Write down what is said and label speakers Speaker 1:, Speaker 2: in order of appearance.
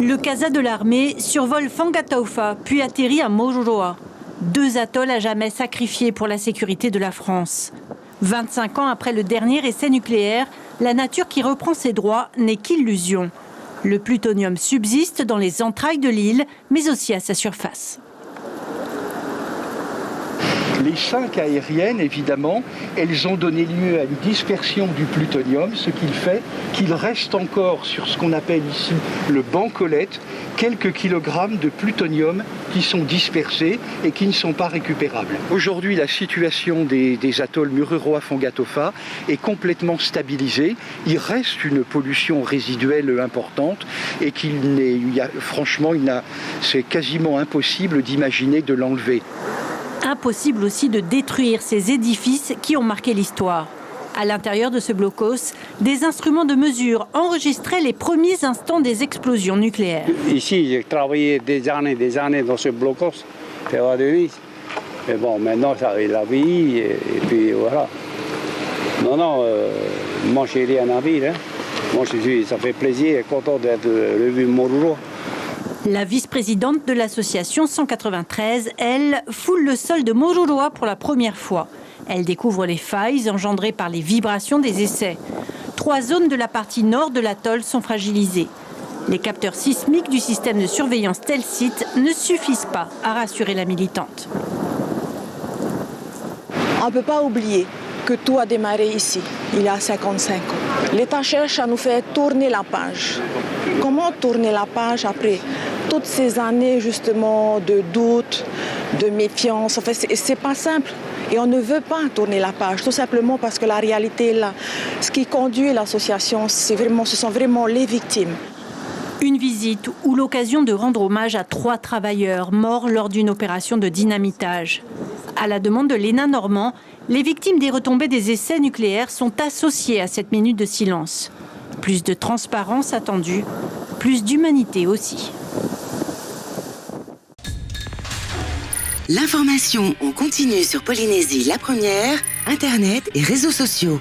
Speaker 1: Le Casa de l'armée survole Fangataufa, puis atterrit à Moruroa. 2 atolls à jamais sacrifiés pour la sécurité de la France. 25 ans après le dernier essai nucléaire, la nature qui reprend ses droits n'est qu'illusion. Le plutonium subsiste dans les entrailles de l'île, mais aussi à sa surface.
Speaker 2: Les 5 aériennes, évidemment, elles ont donné lieu à une dispersion du plutonium, ce qui fait qu'il reste encore sur ce qu'on appelle ici le banc Colette, quelques kilogrammes de plutonium qui sont dispersés et qui ne sont pas récupérables. Aujourd'hui, la situation des atolls Mururoa Fangatofa est complètement stabilisée. Il reste une pollution résiduelle importante et c'est quasiment impossible d'imaginer de l'enlever.
Speaker 1: Impossible aussi de détruire ces édifices qui ont marqué l'histoire. À l'intérieur de ce blocos, des instruments de mesure enregistraient les premiers instants des explosions nucléaires.
Speaker 3: Ici, j'ai travaillé des années dans ce blocos, Terre de Nice. Mais bon, maintenant, ça arrive la vie, et puis voilà. Moi, je n'ai rien à dire. Moi, ça fait plaisir et content d'être revu Moruroa.
Speaker 1: La vice-présidente de l'association 193, elle, foule le sol de Moruroa pour la première fois. Elle découvre les failles engendrées par les vibrations des essais. 3 zones de la partie nord de l'atoll sont fragilisées. Les capteurs sismiques du système de surveillance Telsit ne suffisent pas à rassurer la militante.
Speaker 4: On ne peut pas oublier que tout a démarré ici, il y a 55 ans. L'État cherche à nous faire tourner la page. Comment tourner la page après toutes ces années justement de doute, de méfiance? Enfin, c'est pas simple. Et on ne veut pas tourner la page, tout simplement parce que la réalité est là. Ce qui conduit l'association, ce sont vraiment les victimes.
Speaker 1: Une visite ou l'occasion de rendre hommage à 3 travailleurs morts lors d'une opération de dynamitage. À la demande de Léna Normand, les victimes des retombées des essais nucléaires sont associées à cette minute de silence. Plus de transparence attendue, plus d'humanité aussi.
Speaker 5: L'information en continu sur Polynésie la première, Internet et réseaux sociaux.